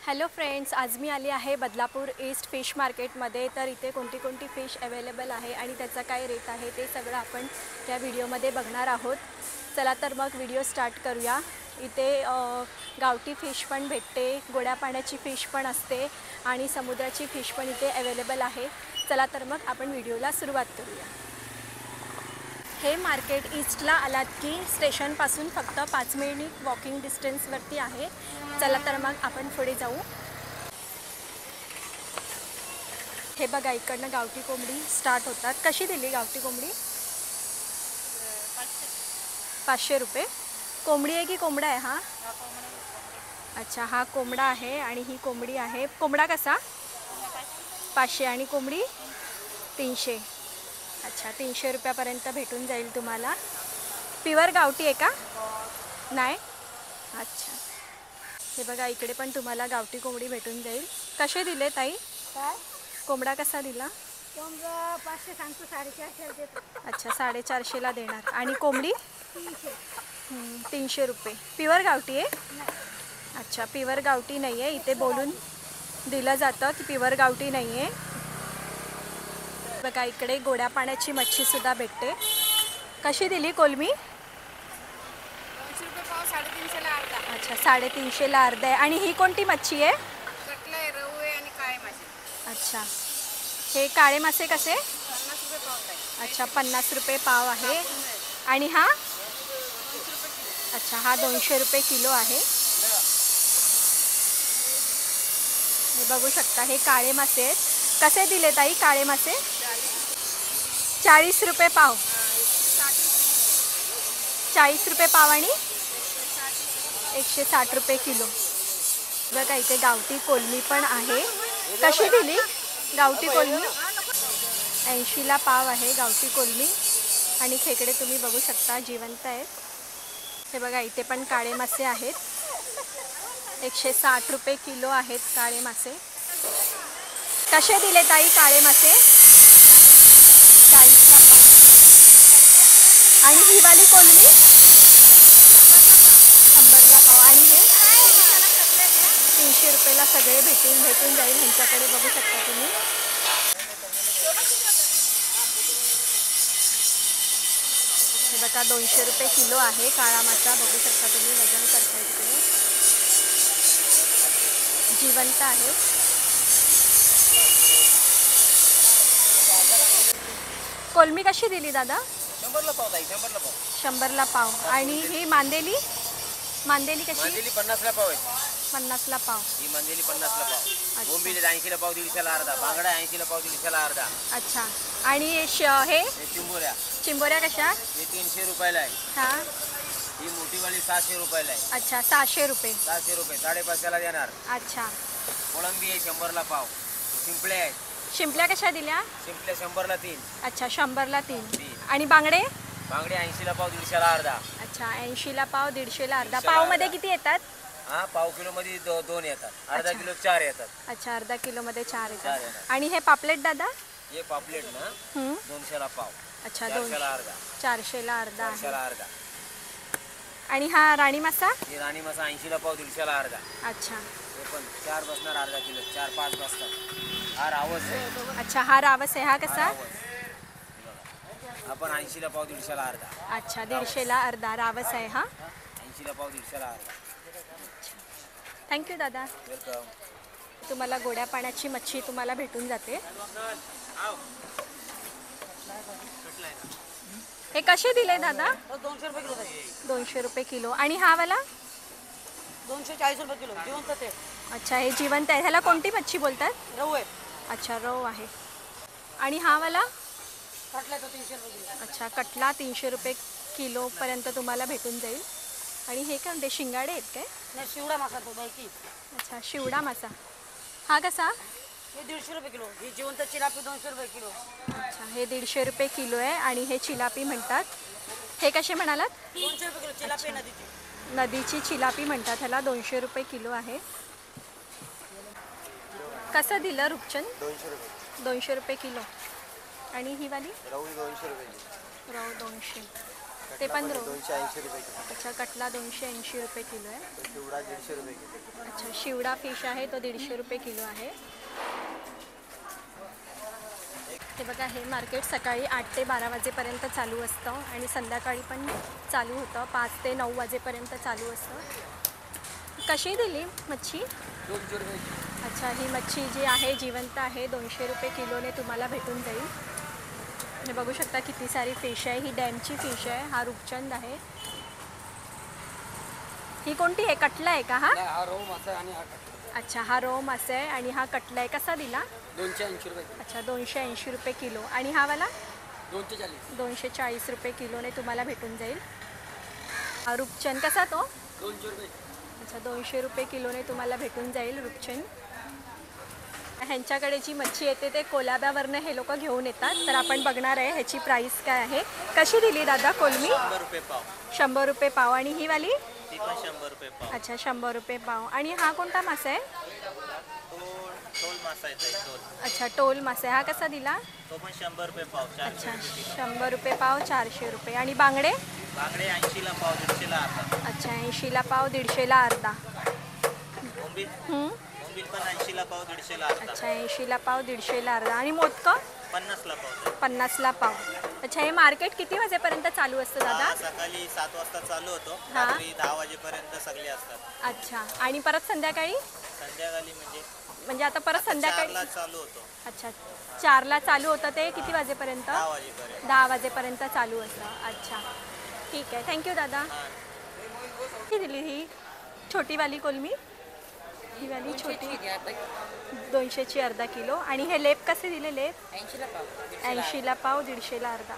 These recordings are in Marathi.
हॅलो फ्रेंड्स, आज मी आली आहे बदलापूर ईस्ट फिश मार्केटमध्ये। तर इथे कोणती फिश अवेलेबल आहे आणि त्याचा काय रेट आहे ते सगळं आपण या व्हिडिओमध्ये बघणार आहोत। चला तर मग व्हिडिओ स्टार्ट करूया। इथे गावठी फिश पण भेटते, गोड्या पाण्याची फिश पण असते आणि समुद्राची फिश पण इथे अवेलेबल आहे। चला तर मग आपण व्हिडिओला सुरुवात करूया। हे मार्केट ईस्टला आलात की स्टेशनपासून फक्त 5 मिनिट वॉकिंग डिस्टन्सवरती आहे। चला तर मग आपण पुढे जाऊ। हे बघा, इकडनं गावठी कोंबडी स्टार्ट होतात। कशी दिली गावठी कोंबडी? 500 रुपये। कोंबडी आहे की कोंबडा आहे हा? अच्छा, हा कोंबडा आहे आणि ही कोंबडी आहे। कोंबडा कसा? 500 आणि कोंबडी 300। अच्छा, 300 रुपयापर्यंत भेटून जाईल तुम्हाला। प्युअर गावठी आहे का? नाही? अच्छा, हे बघा, इकडे पण तुम्हाला गावठी कोंबडी भेटून जाईल। कसे दिले ताई? काय कोंबडा कसा दिला? कोंबडा 500 सांगतो, 450 देतो। अच्छा, 450ला देणार। आणि कोंबडी 300 300 रुपये। प्युअर गावठी आहे? नाही। अच्छा, प्युअर गावठी नाही आहे। इथे बोलून दिलं जातं की प्युअर गावठी नाही आहे। बघा, इकडे गोड्या पाण्याची मच्छीसुद्धा भेटते। कशी दिली कोलमी? 200 रुपये पाव, 350ला अर्धा। अच्छा, 350ला अर्धा आहे। आणि ही कोणती मच्छी आहे? कटला आहे, रहू आहे आणि काळे मासे। अच्छा, हे काळे मासे कसे? 50 रुपये पाव आहे। अच्छा, 50 रुपये पाव आहे। आणि हा? अच्छा, हा 200 रुपये किलो आहे। हे बघू शकता, हे काळे मासे आहेत। कसे दिले ताई काळे मासे? 40 रुपये पाव। 40 रुपये पाव आणि 160 रुपये किलो। बघा, इथे गावठी कोलमी पण आहे। कशी दिली गावठी कोलमी? 80ला पाव आहे गावठी कोलमी। आणि खेकडे तुम्ही बघू शकता, जिवंत आहेत। हे बघा, इथे पण काळे मासे आहेत। 160 रुपये किलो आहेत काळे मासे। कसे दिले ताई काळे मासे? 40ला पाव। आणि ही वाली कोलमी 100ला पाव। आणि हे 300 रुपयाला सगळे भेटून जाईल ह्यांच्याकडे। बघू शकता तुम्ही। हे बघा, 200 रुपये किलो आहे काळा मासा। बघू शकता तुम्ही, वजन करता येते, जिवंत आहे। कोलमी कशी दिली दादा? 100ला पाव ताई, 100ला पाव। 100ला पाव। आणि ही मांदेली कशी? मांदेली 50ला पाव आहे। 50ला पाव। ही मांदेली 50ला पाव। अच्छा। बोंबील 80ला पाव, 150ला अर्धा। बांगडा 80ला पाव, 150ला अर्धा। अच्छा, आणि हे हे चिंबोऱ्या, चिंबोऱ्या कशा? हे 300 रुपयाला आहे। हां, ही मोठीवाली 700 रुपयाला आहे। अच्छा, 600 रुपये। 700 रुपये, 550ला देणार। अच्छा, कोळंबी आहे 100ला पाव। शिंपले आहेत, शिंपल्या कशा दिल्या? शिंपले 100ला 3। अच्छा, 100ला 3। 3। आणि बांगडे? बांगडे 80ला पाव, 150ला अर्धा। अच्छा, 80ला पाव, 150ला अर्धा। 150ला पावमध्ये अर्धा। किती येतात? हा, पाव किलो मध्ये 2 येतात, अर्धा अच्छा। किलो 4 येतात। अच्छा, अर्धा किलोमध्ये 4 4 येतात। येतात। आणि हे पापलेट दादा? हे पापलेट ना 200ला पाव। अच्छा, 400ला अर्धा। 400ला अर्धा आहे। 400ला अर्धा। आणि हा राणी मासा? हे राणी मासा 80ला पाव, 150ला अर्धा। अच्छा, हे पण 4 बसणार, अर्धा किलो, 4-5 बसतात। हा रावस आहे। अच्छा, हा रावस आहे। हा हा कसा? रावस बघा, आपण 80ला पाव, 150ला अर्धा। अच्छा, 150ला अर्धा रावस आहे हा। 80ला पाव, 150ला अर्धा। थँक्यू दादा। वेलकम। तुम्हाला गोड्या पाण्याची मच्छी तुम्हाला भेटून जाते। हे कसे दिले दादा? 200 रुपये किलो। 200 रुपये किलो। आणि हा वाला? 240 रुपये किलो जिवंत ते। अच्छा, हे जिवंत आहे। ह्याला कोणती मच्छी बोलतात? रहू आहे। अच्छा, रव आहे। आणि हा वाला? कटला तो 300 रुपये किलो। अच्छा, कटला 300 रुपये किलोपर्यंत तुम्हाला भेटून जाईल। आणि हे काय म्हणते, शिंगाडे आहेत काय? नाही, शिवडा मासा तो बाकी। अच्छा, शिवडा मासा। हा कसा? हे 150 रुपये किलो। ही जिवंत चिलापी 200 रुपये किलो। अच्छा, हे 150 रुपये किलो आहे आणि हे चिलापी म्हणतात। हे कसे म्हणालात? 200 रुपये किलो चिलापी नदीची। नदीची चिलापी म्हणतात ह्याला। 200 रुपये किलो आहे। कसं दिलं रूपचंद? 200 रुपये। 200 रुपये किलो। आणि ही वाली? राहू 200 रुपये। रव 200। ते पण 280 रुपये किलो. अच्छा, कटला 280 रुपये किलो आहे. शिवडा 150 रुपये किलो. अच्छा, शिवडा फिश आहे तो 150 रुपये किलो आहे. हे बघा, हे मार्केट सकाळी 8 ते 12 वाजेपर्यंत चालू असतं आणि संध्याकाळी पण चालू होतं, 5 ते 9 वाजेपर्यंत चालू असतं. कशी दिली मच्छी? 200 रुपये किलो. अच्छा, ही मच्छी जी आहे जिवंत आहे, 200 रुपये किलोने तुम्हाला भेटून जाईल. हे बघू शकता किती सारी फिश आहे. ही डॅमची फिश आहे. हा रूपचंद आहे. ही कोणती आहे? कटला आहे का हा? हा रोहू मासा आहे आणि हा कटला. अच्छा, हा रोह मासा आहे आणि हा कटला आहे. कसा दिला? 280 रुपये किलो. अच्छा, 280 रुपये किलो. आणि हा वाला 240. 240 रुपये किलोने तुम्हाला भेटून जाईल. हा रूपचंद कसा तो? 200 रुपये. अच्छा, 200 रुपये किलोने तुम्हाला भेटून जाईल रूपचंद. ह्यांच्याकडे जी मच्छी येते ते कोलाब्यावरनं हे लोक घेऊन येतात. तर आपण बघणार आहे ह्याची प्राईस काय आहे. कशी दिली दादा कोलमी? 100 रुपये पाव. 100 रुपये पाव. आणि ही वाली? ती पण 100 रुपये पाव. अच्छा, 100 रुपये पाव. आणि हा कोणता मासा आहे? टोल मासा आहे. टोल. अच्छा, टोल मासा आहे. हा कसा दिला? तो पण 100 रुपये पाव. 400 अच्छा, रुपये किलो. 100 रुपये पाव, 400 रुपये. आणि बांगडे? बांगडे 80ला पाव, 150ला अर्धा. अच्छा, 80ला पाव, 150ला अर्धा. बोंबील हं. बोंबील पण 80ला पाव, 150ला अर्धा. अच्छा, 80ला पाव, 150ला अर्धा. आणि मोदकं? 50ला पाव. 50ला पाव. अच्छा, हे मार्केट किती वाजेपर्यंत चालू असतं दादा? सकाळी 7 वाजता चालू होतो. हा. रात्री 10 वाजेपर्यंत सगळे असतात. अच्छा, आणि परत संध्याकाळी? संध्याकाळी म्हणजे आता परत संध्याकाळी 4ला चालू होतो. अच्छा, 4ला चालू होतं ते किती वाजेपर्यंत? 10 वाजेपर्यंत. 10 वाजेपर्यंत चालू असतं. अच्छा, ठीक आहे. थँक्यू दादा. किती दिली ही छोटीवाली कोलमी? ही वाली छोटी 200ची अर्धा किलो. आणि हे लेप कसे दिले? लेप 80ला पाव. 80ला पाव, 150ला अर्धा.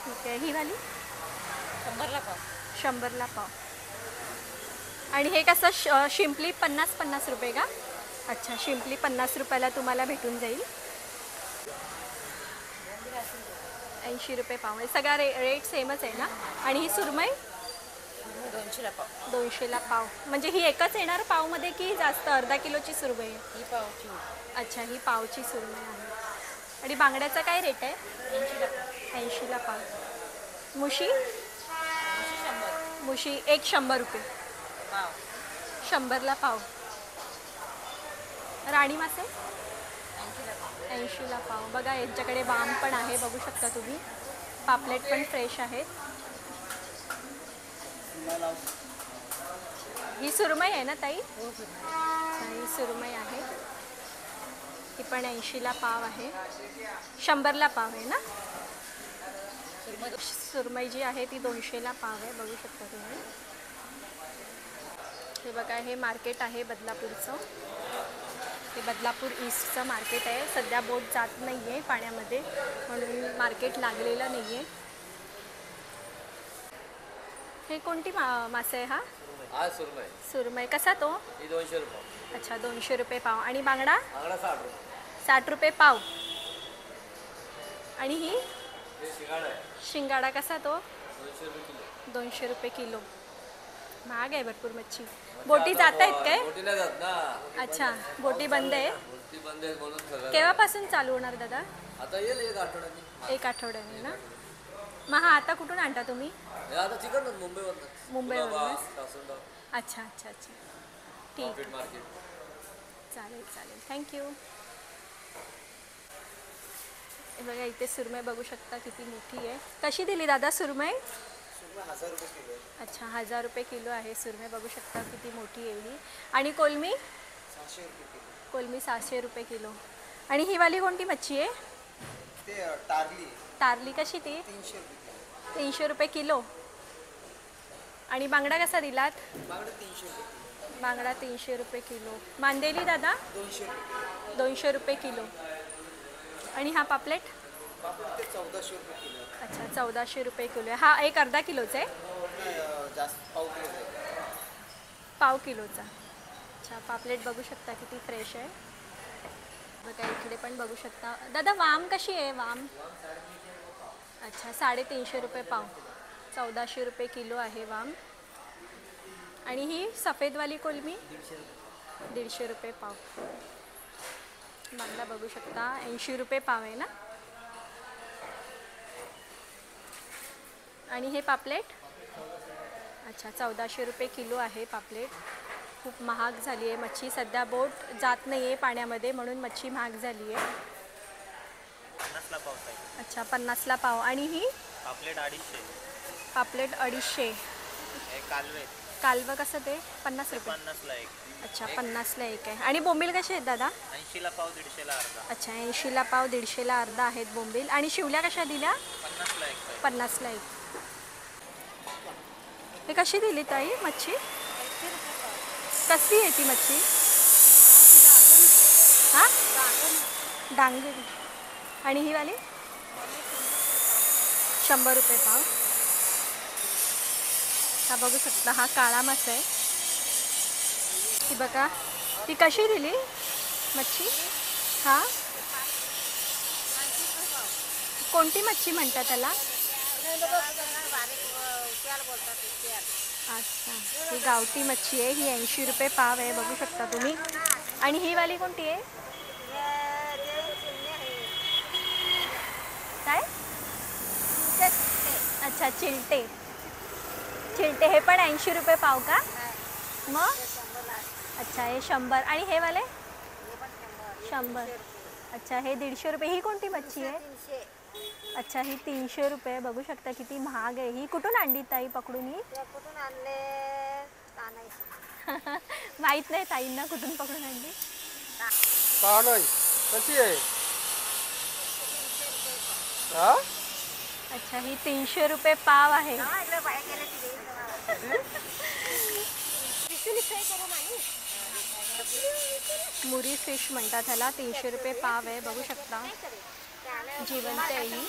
ठीक आहे. ही वाली 100ला पाव. 100ला पाव. आणि हे कसं शिंपली 50 रुपये का? अच्छा, शिंपली 50 रुपयाला तुम्हाला भेटून जाईल. 80 रुपये पाव. हे सगळा रेट सेमच आहे ना? आणि ही सुरमई 200ला पाव. 200ला पाव. म्हणजे ही एकच येणार पावमध्ये की जास्त? अर्धा किलोची सुरमई आहे? ही पावची. अच्छा, ही पावची सुरमई आहे. आणि बांगड्याचा काय रेट आहे? 80ला पाव. 80ला पाव. मुशी? 100. मुशी एक 100 रुपये. पाव. 100ला पाव. राणी मासे 80ला पाव. 80ला पाव. बघा, यांच्याकडे वाम पण आहे, बघू शकता तुम्ही. पापलेट पण फ्रेश आहेत. ही सुरमई आहे ना ताई? अच्छा, ही सुरमई आहे. ही पण 80ला पाव आहे. 100ला पाव आहे ना? सुरमई जी आहे ती 200ला पाव आहे, बघू शकता तुम्ही. हे बघा, हे मार्केट आहे बदलापूरचं. हे बदलापूर ईस्टचं मार्केट आहे. सध्या बोट जात नाही आहे पाण्यामध्ये, म्हणून मार्केट लागलेलं नाही आहे. हे कोणती मासे आहे? हा सुरमई. सुरमई. कसा तो? 200 रुपये. अच्छा, 200 रुपये पाव. आणि बांगडा? बांगडा 60 रुपये. 60 रुपये पाव. आणि ही शिंगाडा आहे. शिंगाडा कसा तो? 200 रुपये किलो. 200 रुपये किलो. महाग आहे भरपूर मच्छी. बोटी जात आहेत काय? बोटीला जात ना. अच्छा, बोटी बंद आहे. बोटी बंद आहे म्हणून सगळं. केव्हापासून चालू होणार दादा? आता येईल 1 आठवड्यानी. 1 आठवड्याने ना? मग हा आता कुठून आणता तुम्ही? आता तिकडनं मुंबईवरनं. मुंबईवरूनच? अच्छा अच्छा अच्छा, ठीक. मार्केट. चालेल चालेल, थँक्यू. हे बघा, इथे सुरमई बघू शकता किती मोठी आहे. कशी दिली दादा सुरमई? 1000 रुपये किलो. अच्छा, 1000 रुपये किलो आहे सुरमई, बघू शकता किती मोठी आहे ही. आणि कोलमी? 700 रुपये किलो. कोलमी 700 रुपये किलो. आणि ही वाली कोणती मच्छी आहे? ते टारली. तारली कशी ती? 300 रुपये किलो. 300 रुपये किलो. आणि बांगडा कसा दिलात? बांगडा 300 रुपये किलो. बांगडा 300 रुपये किलो. मांदेली दादा? 200 रुपये. 200 रुपये किलो. आणि हा पापलेट? पापड ते 1400 रुपये किलो. अच्छा, 1400 रुपये किलो आहे. हा एक अर्धा किलोचा आहे? जास्त पाव किलो आहे. पाव किलोचा. अच्छा, पापलेट बघू शकता किती फ्रेश आहे. बघा, इकडे पण बघू शकता. दादा वाम कशी आहे? वाम अच्छा, 350 रुपये पाव. 1400 रुपये किलो आहे वाम. आणि ही सफेदवाली कोलमी? 150 रुपये पाव. बांगडा बघू शकता 80 रुपये पाव आहे ना? आणि हे पापलेट अच्छा 1400 रुपये किलो आहे पापलेट. खूप महाग झाली आहे मच्छी. सध्या बोट जात नाही आहे पाण्यामध्ये म्हणून मच्छी महाग झाली आहे. 50ला पाव आहे. अच्छा 50ला पाव. आणि ही पापलेट 250. पापलेट 250. हे कालवे. कालवं कसं ते 50 रुपये. 50ला एक. अच्छा 50ला एक आहे. आणि बोंबील कसे आहेत दादा? 80ला पाव 150ला अर्धा. अच्छा 80ला पाव 150ला अर्धा आहेत बोंबील. आणि शिवल्या कशा दिल्या? 50ला एक. 50ला एक. हे कशी दिली ताई मच्छी? कसली आहे ती मच्छी? हां डांगरी. आणि ही वाली 100 रुपये पाव. हा बघू शकता हा काळा मासा आहे. ती बघा ती कशी दिली मच्छी? हां कोणती मच्छी म्हणतात त्याला? अच्छा ही गावठी मच्छी आहे. ही 80 रुपये पाव आहे बघू शकता तुम्ही. आणि ही वाली कोणती आहे? काय? अच्छा चिलटे. चिलटे हे पण 80 रुपये पाव का? मग अच्छा हे 100. आणि हे वाले 100. अच्छा हे 150 रुपये. ही कोणती मच्छी आहे? अच्छा ही 300 रुपये. बघू शकता किती महाग आहे. ही कुठून आणली ताई पकडून? ही कुठून आणले माहीत नाही ताईंना कुठून पकडून आणली. कशी आहे? हा अच्छा ही 300 रुपये पाव आहे. मुरी फिश म्हणतात ह्याला. 300 रुपये पाव आहे बघू शकता. जिवंत आहे ही.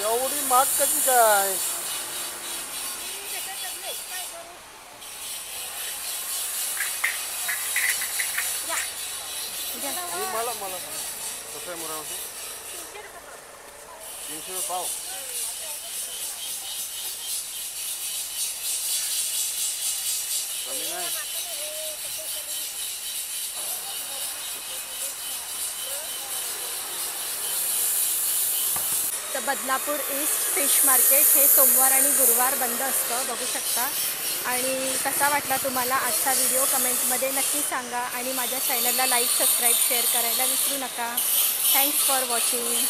एवढी महाग कशी काय? मला कसं आहे मुरा? 300 रुपये पाव. कमी नाही. तर बदलापूर ईस्ट फिश मार्केट हे सोमवार आणि गुरुवार बंद असतं बघू शकता. आणि कसा वाटला तुम्हाला आजचा व्हिडिओ कमेंटमध्ये नक्की सांगा. आणि माझ्या चॅनलला लाईक सबस्क्राईब शेअर करायला विसरू नका. Thanks for watching.